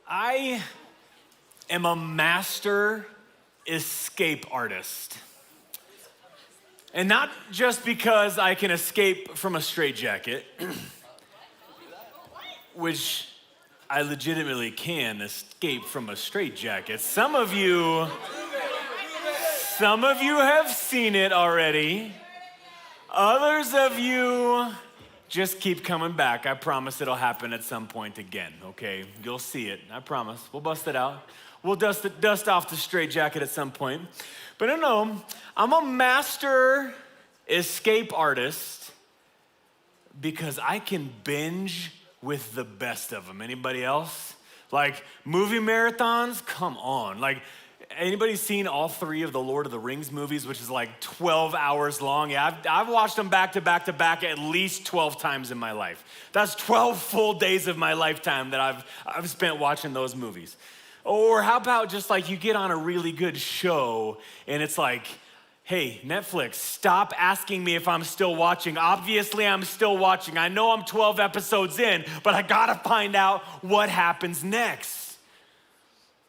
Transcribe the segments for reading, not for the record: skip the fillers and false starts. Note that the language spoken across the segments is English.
I am a master escape artist. And not just because I can escape from a straitjacket, which I legitimately can escape from a straitjacket. Some of you have seen it already. Others of you just keep coming back. I promise it'll happen at some point again, okay? You'll see it, I promise. We'll bust it out. We'll dust off the straitjacket at some point. But no, I'm a master escape artist because I can binge with the best of them. Anybody else? Like movie marathons? Come on. Like, anybody seen all 3 of the Lord of the Rings movies, which is like 12 hours long? Yeah, I've watched them back to back to back at least 12 times in my life. That's 12 full days of my lifetime that I've spent watching those movies. Or how about just like you get on a really good show and it's like, hey, Netflix, stop asking me if I'm still watching. Obviously, I'm still watching. I know I'm 12 episodes in, but I gotta find out what happens next.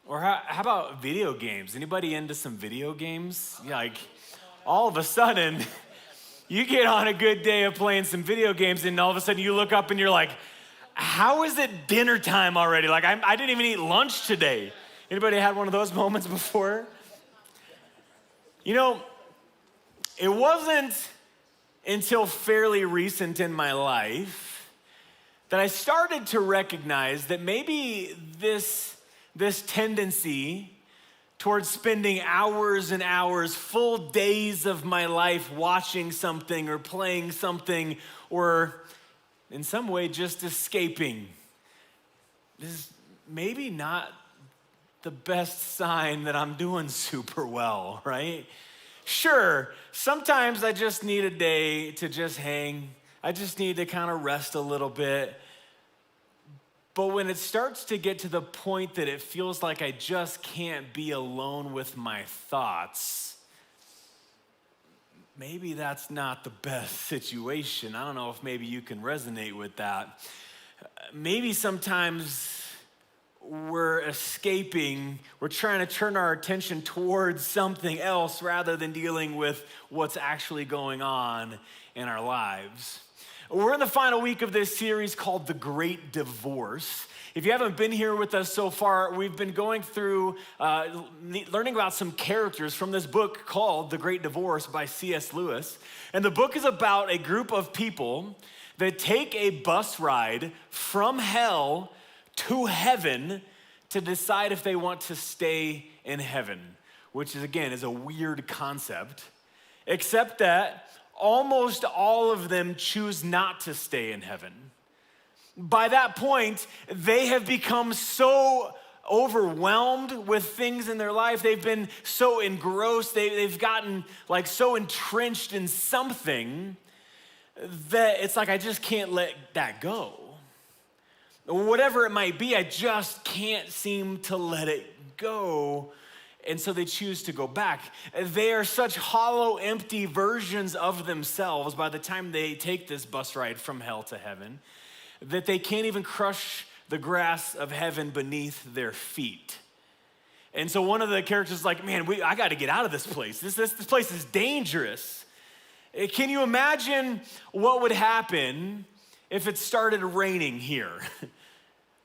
Or how about video games? Anybody into some video games? Yeah, like all of a sudden, you get on a good day of playing some video games and all of a sudden you look up and you're like, how is it dinner time already? Like I didn't even eat lunch today. Anybody had one of those moments before? You know, it wasn't until fairly recent in my life that I started to recognize that maybe this tendency towards spending hours and hours, full days of my life watching something or playing something or in some way just escaping, this is maybe not the best sign that I'm doing super well, right? Sure, sometimes I just need a day to just hang. I just need to kind of rest a little bit. But when it starts to get to the point that it feels like I just can't be alone with my thoughts, maybe that's not the best situation. I don't know if maybe you can resonate with that. Maybe sometimes we're escaping, we're trying to turn our attention towards something else rather than dealing with what's actually going on in our lives. We're in the final week of this series called The Great Divorce. If you haven't been here with us so far, we've been going through learning about some characters from this book called The Great Divorce by C.S. Lewis. And the book is about a group of people that take a bus ride from hell to heaven to decide if they want to stay in heaven, which is, again, is a weird concept, except that almost all of them choose not to stay in heaven. By that point, they have become so overwhelmed with things in their life. They've been so engrossed. They've gotten like so entrenched in something that it's like, I just can't let that go. Whatever it might be, I just can't seem to let it go. And so they choose to go back. They are such hollow, empty versions of themselves by the time they take this bus ride from hell to heaven that they can't even crush the grass of heaven beneath their feet. And so one of the characters is like, man, I got to get out of this place. This place is dangerous. Can you imagine what would happen if it started raining here?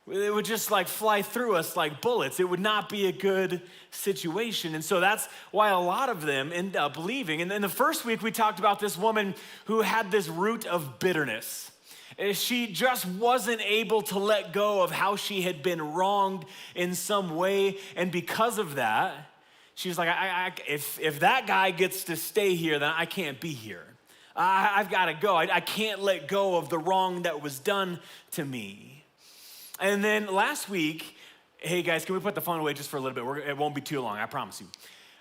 It would just like fly through us like bullets. It would not be a good situation. And so that's why a lot of them end up leaving. And in the first week, we talked about this woman who had this root of bitterness. She just wasn't able to let go of how she had been wronged in some way. And because of that, she was like, if that guy gets to stay here, then I can't be here. I've got to go. I can't let go of the wrong that was done to me. And then last week, hey guys, can we put the phone away just for a little bit? It won't be too long, I promise you.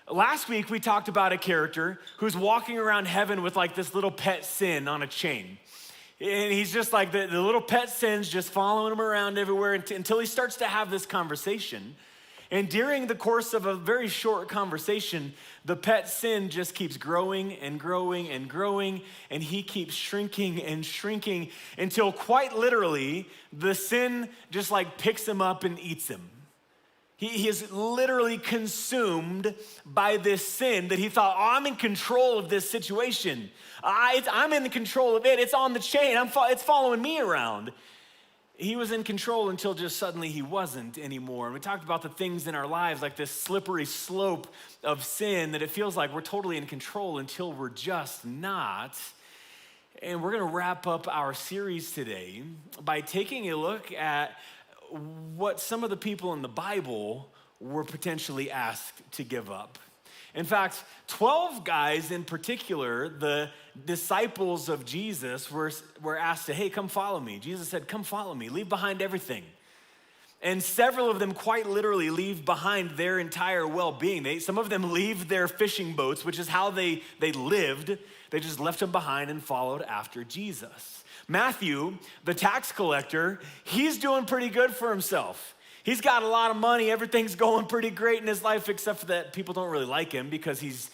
Last week, we talked about a character who's walking around heaven with like this little pet sin on a chain. And he's just like, the little pet sin's just following him around everywhere until he starts to have this conversation. And during the course of a very short conversation, the pet sin just keeps growing and growing and growing, and he keeps shrinking and shrinking until quite literally, the sin just like picks him up and eats him. He is literally consumed by this sin that he thought, oh, I'm in control of this situation. I'm in control of it. It's on the chain. It's following me around. He was in control until just suddenly he wasn't anymore. And we talked about the things in our lives, like this slippery slope of sin, that it feels like we're totally in control until we're just not. And we're gonna wrap up our series today by taking a look at what some of the people in the Bible were potentially asked to give up. In fact, 12 guys in particular, the disciples of Jesus, were asked to, hey, come follow me. Jesus said, come follow me, leave behind everything. And several of them quite literally leave behind their entire well-being. Some of them leave their fishing boats, which is how they lived. They just left them behind and followed after Jesus. Matthew, the tax collector, he's doing pretty good for himself. He's got a lot of money. Everything's going pretty great in his life, except for that people don't really like him because he's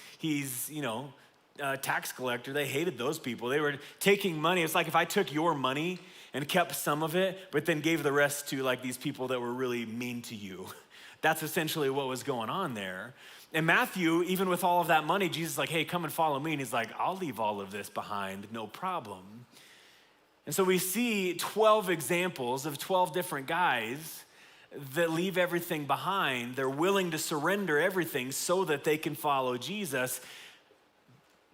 a tax collector. They hated those people. They were taking money. It's like if I took your money and kept some of it, but then gave the rest to like these people that were really mean to you. That's essentially what was going on there. And Matthew, even with all of that money, Jesus is like, hey, come and follow me. And he's like, I'll leave all of this behind, no problem. And so we see 12 examples of 12 different guys that leave everything behind. They're willing to surrender everything so that they can follow Jesus.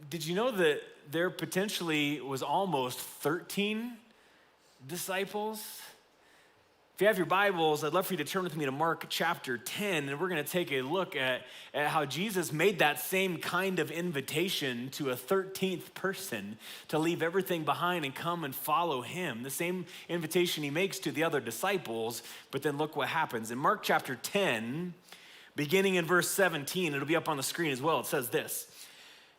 Did you know that there potentially was almost 13 disciples? If you have your Bibles, I'd love for you to turn with me to Mark chapter 10, and we're gonna take a look at how Jesus made that same kind of invitation to a 13th person to leave everything behind and come and follow him. The same invitation he makes to the other disciples, but then look what happens. In Mark chapter 10, beginning in verse 17, it'll be up on the screen as well, it says this.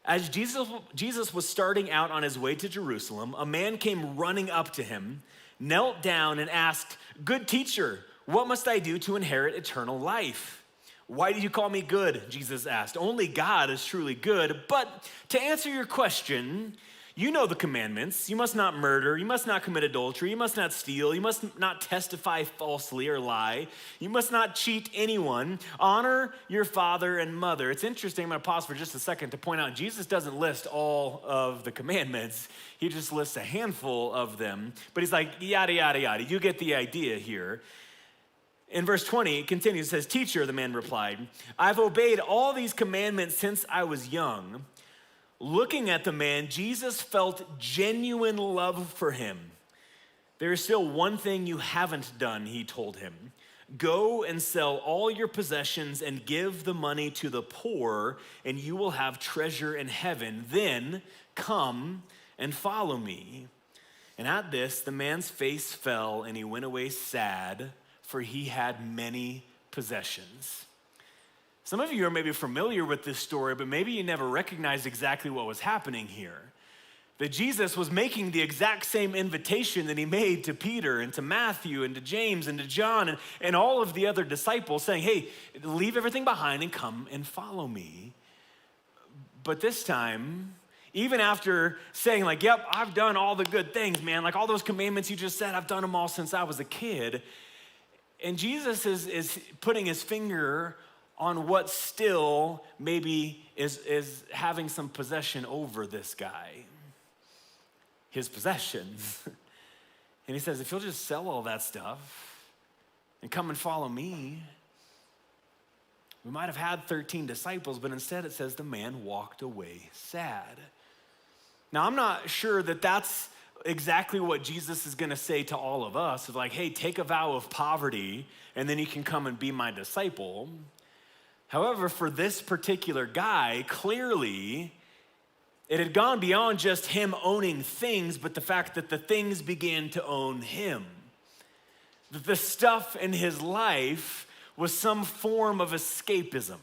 As Jesus was starting out on his way to Jerusalem, a man came running up to him, knelt down and asked, good teacher, what must I do to inherit eternal life? Why do you call me good? Jesus asked. Only God is truly good. But to answer your question, you know the commandments. You must not murder. You must not commit adultery. You must not steal. You must not testify falsely or lie. You must not cheat anyone. Honor your father and mother. It's interesting. I'm going to pause for just a second to point out Jesus doesn't list all of the commandments. He just lists a handful of them. But he's like, yada, yada, yada. You get the idea here. In verse 20, it continues, it says, teacher, the man replied, I've obeyed all these commandments since I was young. Looking at the man, Jesus felt genuine love for him. There is still one thing you haven't done, he told him. Go and sell all your possessions and give the money to the poor, and you will have treasure in heaven. Then come and follow me. And at this, the man's face fell, and he went away sad, for he had many possessions. Some of you are maybe familiar with this story, but maybe you never recognized exactly what was happening here. That Jesus was making the exact same invitation that he made to Peter and to Matthew and to James and to John and all of the other disciples, saying, hey, leave everything behind and come and follow me. But this time, even after saying like, yep, I've done all the good things, man, like all those commandments you just said, I've done them all since I was a kid. And Jesus is putting his finger on what still maybe is having some possession over this guy, his possessions. And he says, if you'll just sell all that stuff and come and follow me, we might have had 13 disciples, but instead it says the man walked away sad. Now, I'm not sure that that's exactly what Jesus is gonna say to all of us. It's like, hey, take a vow of poverty and then you can come and be my disciple. However, for this particular guy, clearly, it had gone beyond just him owning things, but the fact that the things began to own him. That the stuff in his life was some form of escapism.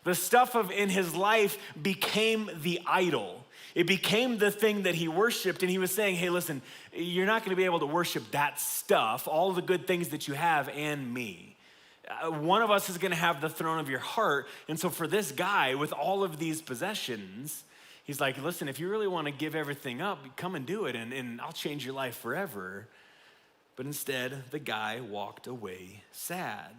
The stuff in his life became the idol. It became the thing that he worshiped, and he was saying, hey, listen, you're not gonna be able to worship that stuff, all the good things that you have, and me. One of us is gonna have the throne of your heart. And so for this guy with all of these possessions, he's like, listen, if you really wanna give everything up, come and do it and I'll change your life forever. But instead, the guy walked away sad.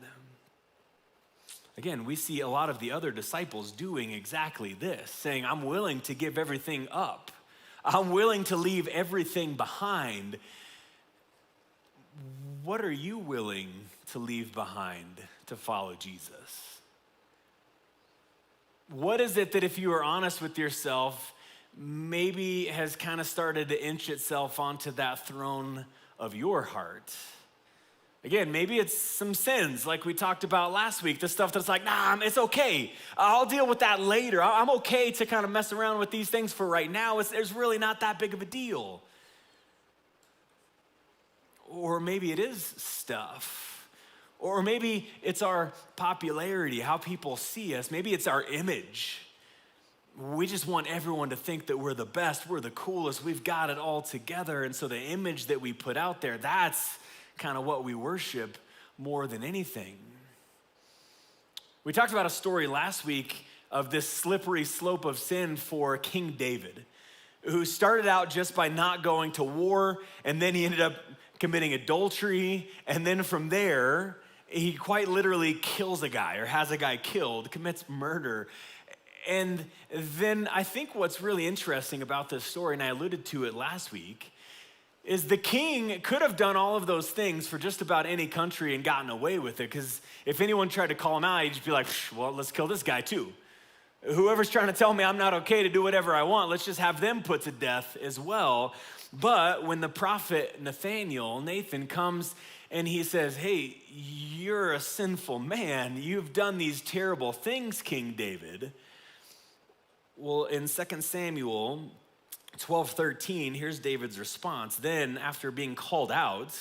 Again, we see a lot of the other disciples doing exactly this, saying, I'm willing to give everything up. I'm willing to leave everything behind. What are you willing to leave behind to follow Jesus? What is it that, if you are honest with yourself, maybe has kind of started to inch itself onto that throne of your heart? Again, maybe it's some sins like we talked about last week, the stuff that's like, nah, it's okay. I'll deal with that later. I'm okay to kind of mess around with these things for right now. It's really not that big of a deal. Or maybe it is stuff. Or maybe it's our popularity, how people see us. Maybe it's our image. We just want everyone to think that we're the best, we're the coolest, we've got it all together. And so the image that we put out there, that's kind of what we worship more than anything. We talked about a story last week of this slippery slope of sin for King David, who started out just by not going to war, and then he ended up committing adultery, and then from there, he quite literally kills a guy or has a guy killed, commits murder. And then I think what's really interesting about this story, and I alluded to it last week, is the king could have done all of those things for just about any country and gotten away with it, because if anyone tried to call him out, he'd just be like, well, let's kill this guy too. Whoever's trying to tell me I'm not okay to do whatever I want, let's just have them put to death as well. But when the prophet Nathan comes and he says, hey, you're a sinful man. You've done these terrible things, King David. Well, in 2 Samuel 12:13, here's David's response. Then, after being called out,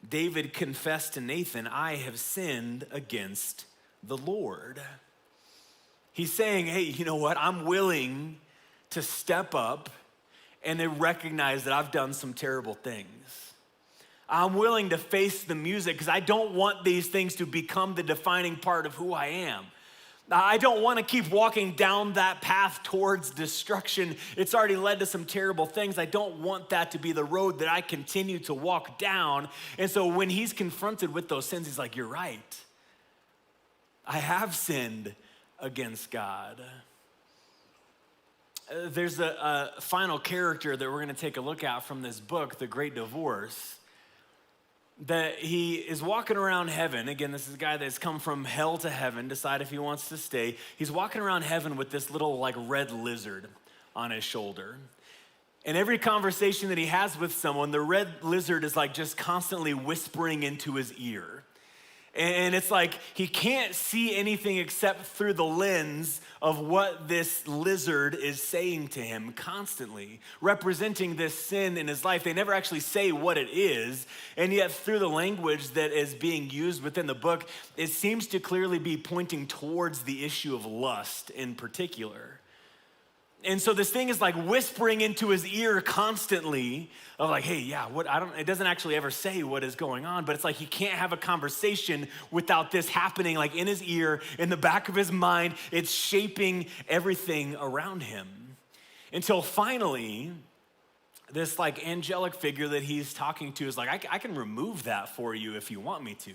David confessed to Nathan, I have sinned against the Lord. He's saying, hey, you know what? I'm willing to step up and to recognize that I've done some terrible things. I'm willing to face the music because I don't want these things to become the defining part of who I am. I don't want to keep walking down that path towards destruction. It's already led to some terrible things. I don't want that to be the road that I continue to walk down. And so when he's confronted with those sins, he's like, you're right. I have sinned against God. There's a final character that we're going to take a look at from this book, The Great Divorce, that he is walking around heaven. Again, this is a guy that's come from hell to heaven, decide if he wants to stay. He's walking around heaven with this little like red lizard on his shoulder. And every conversation that he has with someone, the red lizard is like just constantly whispering into his ear. And it's like he can't see anything except through the lens of what this lizard is saying to him constantly, representing this sin in his life. They never actually say what it is, and yet through the language that is being used within the book, it seems to clearly be pointing towards the issue of lust in particular. And so this thing is like whispering into his ear constantly of like, hey, yeah, it doesn't actually ever say what is going on, but it's like he can't have a conversation without this happening like in his ear, in the back of his mind. It's shaping everything around him until finally this like angelic figure that he's talking to is like, I can remove that for you if you want me to.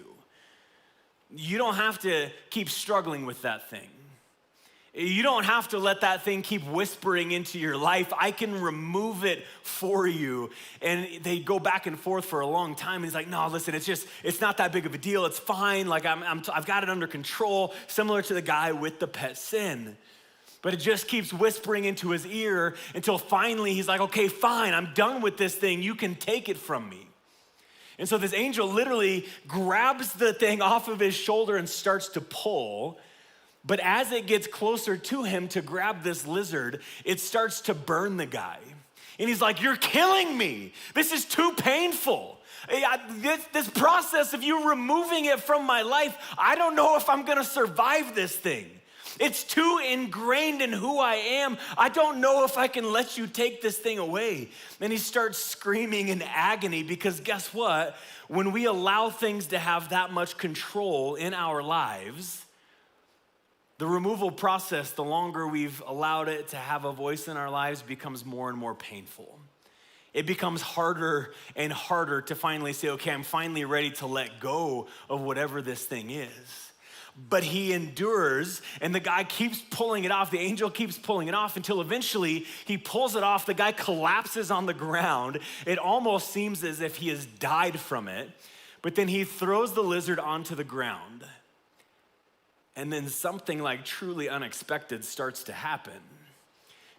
You don't have to keep struggling with that thing. You don't have to let that thing keep whispering into your life. I can remove it for you. And they go back and forth for a long time. And he's like, no, listen, it's not that big of a deal. It's fine. Like I've got it under control, similar to the guy with the pet sin. But it just keeps whispering into his ear until finally he's like, okay, fine. I'm done with this thing. You can take it from me. And so this angel literally grabs the thing off of his shoulder and starts to pull. But as it gets closer to him to grab this lizard, it starts to burn the guy. And he's like, you're killing me. This is too painful. This process of you removing it from my life, I don't know if I'm gonna survive this thing. It's too ingrained in who I am. I don't know if I can let you take this thing away. And he starts screaming in agony because guess what? When we allow things to have that much control in our lives, the removal process, the longer we've allowed it to have a voice in our lives, becomes more and more painful. It becomes harder and harder to finally say, okay, I'm finally ready to let go of whatever this thing is. but he endures, and the guy keeps pulling it off. The angel keeps pulling it off until eventually he pulls it off. The guy collapses on the ground. It almost seems as if he has died from it, but then he throws the lizard onto the ground. And then something like truly unexpected starts to happen.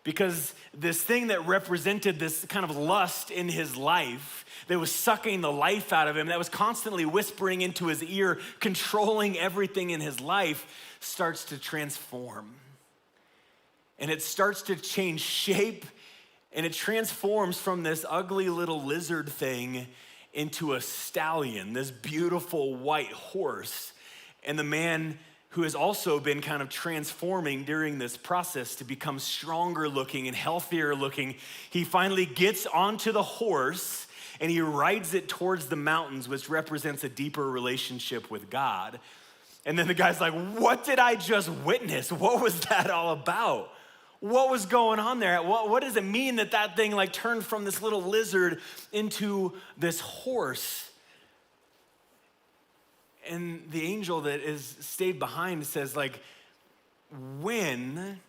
Because this thing that represented this kind of lust in his life, that was sucking the life out of him, that was constantly whispering into his ear, controlling everything in his life, starts to transform. And it starts to change shape, and it transforms from this ugly little lizard thing into a stallion, this beautiful white horse. And the man who has also been kind of transforming during this process to become stronger looking and healthier looking, he finally gets onto the horse and he rides it towards the mountains, which represents a deeper relationship with God. And then the guy's like, what did I just witness? What was that all about? What was going on there? What does it mean that that thing like turned from this little lizard into this horse? And the angel that is stayed behind says, like, when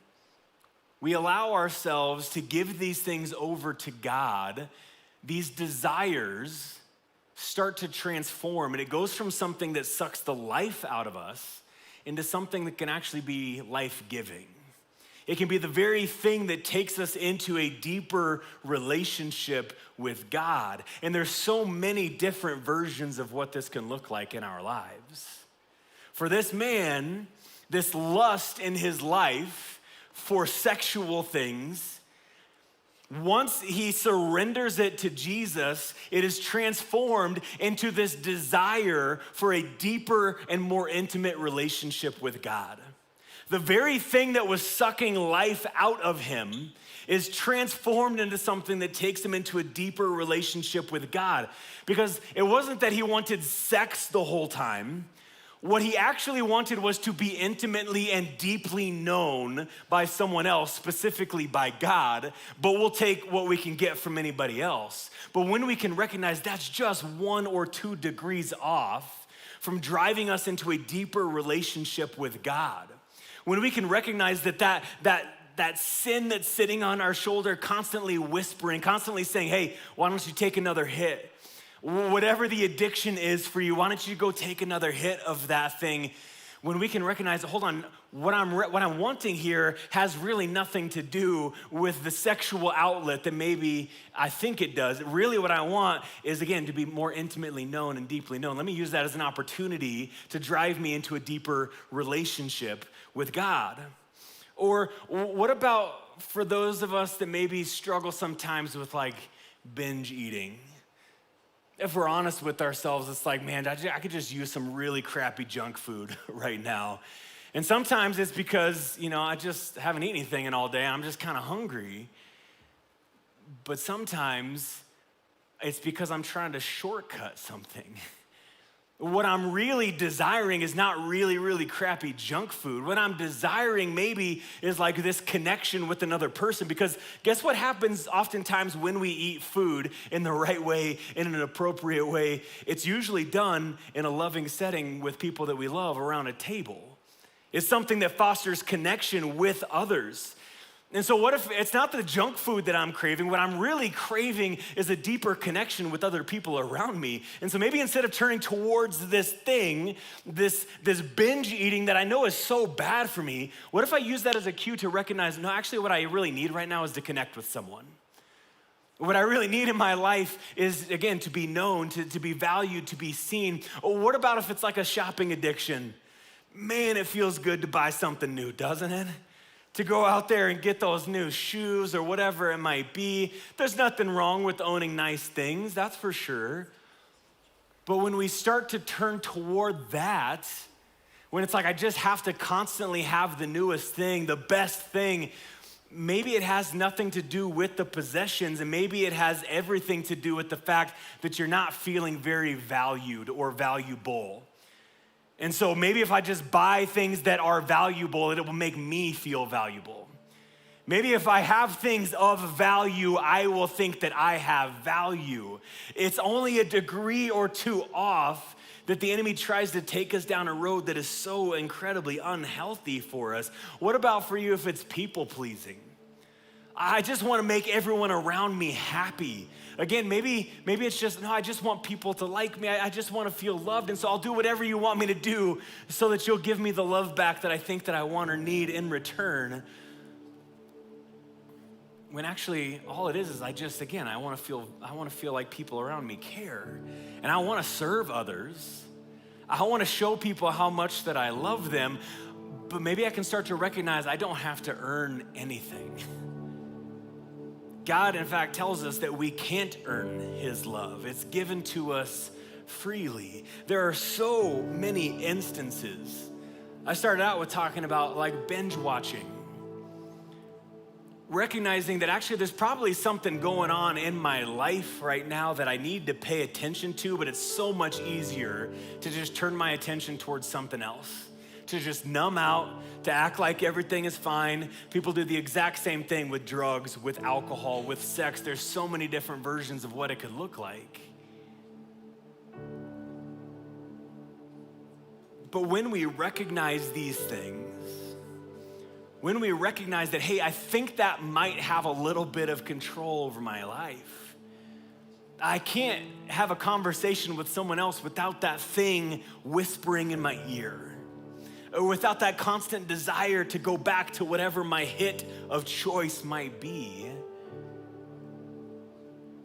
we allow ourselves to give these things over to God, these desires start to transform, and it goes from something that sucks the life out of us into something that can actually be life-giving. It can be the very thing that takes us into a deeper relationship with God. And there's so many different versions of what this can look like in our lives. For this man, this lust in his life for sexual things, once he surrenders it to Jesus, it is transformed into this desire for a deeper and more intimate relationship with God. The very thing that was sucking life out of him is transformed into something that takes him into a deeper relationship with God. Because it wasn't that he wanted sex the whole time. What he actually wanted was to be intimately and deeply known by someone else, specifically by God, but we'll take what we can get from anybody else. But when we can recognize that's just 1 or 2 degrees off from driving us into a deeper relationship with God, when we can recognize that sin that's sitting on our shoulder, constantly whispering, constantly saying, hey, why don't you take another hit? Whatever the addiction is for you, why don't you go take another hit of that thing? When we can recognize, hold on, what I'm wanting here has really nothing to do with the sexual outlet that maybe I think it does. Really what I want is, again, to be more intimately known and deeply known. Let me use that as an opportunity to drive me into a deeper relationship with God. Or what about for those of us that maybe struggle sometimes with like binge eating? If we're honest with ourselves, it's like, man, I could just use some really crappy junk food right now. And sometimes it's because, I just haven't eaten anything in all day and I'm just kind of hungry. But sometimes it's because I'm trying to shortcut something. What I'm really desiring is not really, really crappy junk food. What I'm desiring maybe is like this connection with another person, because guess what happens oftentimes when we eat food in the right way, in an appropriate way? It's usually done in a loving setting with people that we love around a table. It's something that fosters connection with others. And so what if it's not the junk food that I'm craving? What I'm really craving is a deeper connection with other people around me. And so maybe instead of turning towards this thing, this binge eating that I know is so bad for me, what if I use that as a cue to recognize, no, actually what I really need right now is to connect with someone. What I really need in my life is, again, to be known, to be valued, to be seen. Or what about if it's like a shopping addiction? Man, it feels good to buy something new, doesn't it? To go out there and get those new shoes or whatever it might be. There's nothing wrong with owning nice things, that's for sure. But when we start to turn toward that, when it's like I just have to constantly have the newest thing, the best thing, maybe it has nothing to do with the possessions, and maybe it has everything to do with the fact that you're not feeling very valued or valuable. And so maybe if I just buy things that are valuable, it will make me feel valuable. Maybe if I have things of value, I will think that I have value. It's only a degree or 2 off that the enemy tries to take us down a road that is so incredibly unhealthy for us? What about for you if it's people pleasing? I just want to make everyone around me happy. Again, maybe it's just, no, I just want people to like me. I just want to feel loved, and so I'll do whatever you want me to do so that you'll give me the love back that I think that I want or need in return. When actually all it is I just, again, I want to feel like people around me care. And I want to serve others. I want to show people how much that I love them, but maybe I can start to recognize I don't have to earn anything. God, in fact, tells us that we can't earn his love. It's given to us freely. There are so many instances. I started out with talking about like binge watching. Recognizing that actually there's probably something going on in my life right now that I need to pay attention to, but it's so much easier to just turn my attention towards something else. To just numb out, to act like everything is fine. People do the exact same thing with drugs, with alcohol, with sex. There's so many different versions of what it could look like. But when we recognize these things, when we recognize that, hey, I think that might have a little bit of control over my life. I can't have a conversation with someone else without that thing whispering in my ear. Or without that constant desire to go back to whatever my hit of choice might be.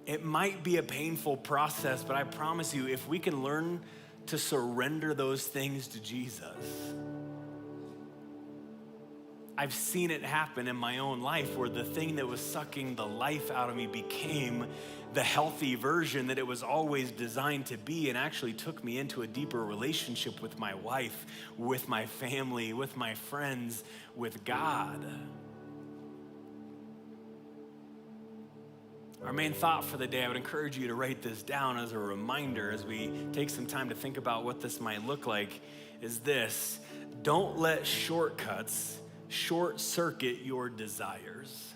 It might be a painful process, but I promise you, if we can learn to surrender those things to Jesus, I've seen it happen in my own life where the thing that was sucking the life out of me became the healthy version that it was always designed to be, and actually took me into a deeper relationship with my wife, with my family, with my friends, with God. Our main thought for the day, I would encourage you to write this down as a reminder as we take some time to think about what this might look like, is this: don't let shortcuts short circuit your desires.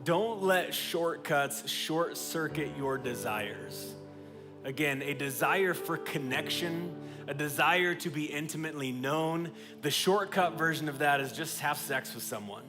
Don't let shortcuts short circuit your desires. Again, a desire for connection, a desire to be intimately known. The shortcut version of that is just have sex with someone.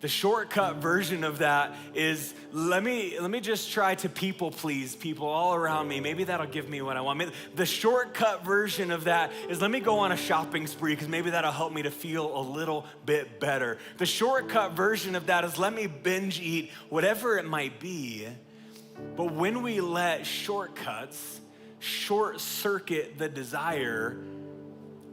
The shortcut version of that is let me just try to people please people all around me. Maybe that'll give me what I want. The shortcut version of that is let me go on a shopping spree because maybe that'll help me to feel a little bit better. The shortcut version of that is let me binge eat, whatever it might be. But when we let shortcuts short circuit the desire,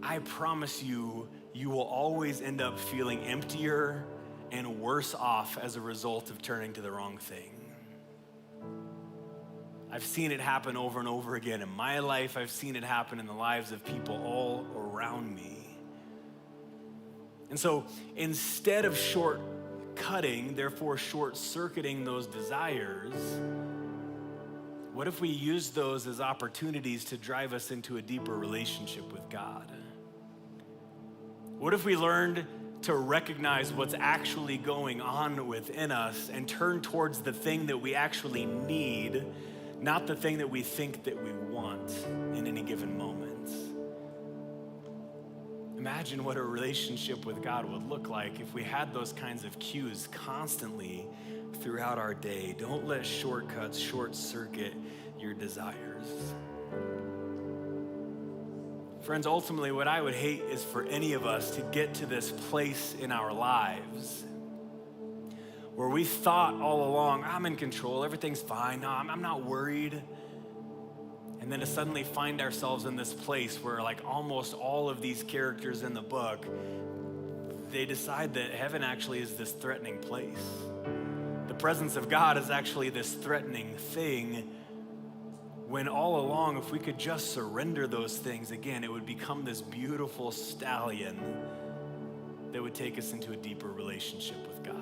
I promise you, you will always end up feeling emptier and worse off as a result of turning to the wrong thing. I've seen it happen over and over again in my life. I've seen it happen in the lives of people all around me. And so instead of short-cutting, therefore short-circuiting those desires, what if we use those as opportunities to drive us into a deeper relationship with God? What if we learned to recognize what's actually going on within us and turn towards the thing that we actually need, not the thing that we think that we want in any given moment? Imagine what a relationship with God would look like if we had those kinds of cues constantly throughout our day. Don't let shortcuts short circuit your desires. Friends, ultimately, what I would hate is for any of us to get to this place in our lives where we thought all along, I'm in control, everything's fine, no, I'm not worried. And then to suddenly find ourselves in this place where like almost all of these characters in the book, they decide that heaven actually is this threatening place. The presence of God is actually this threatening thing, when all along, if we could just surrender those things, again, it would become this beautiful stallion that would take us into a deeper relationship with God.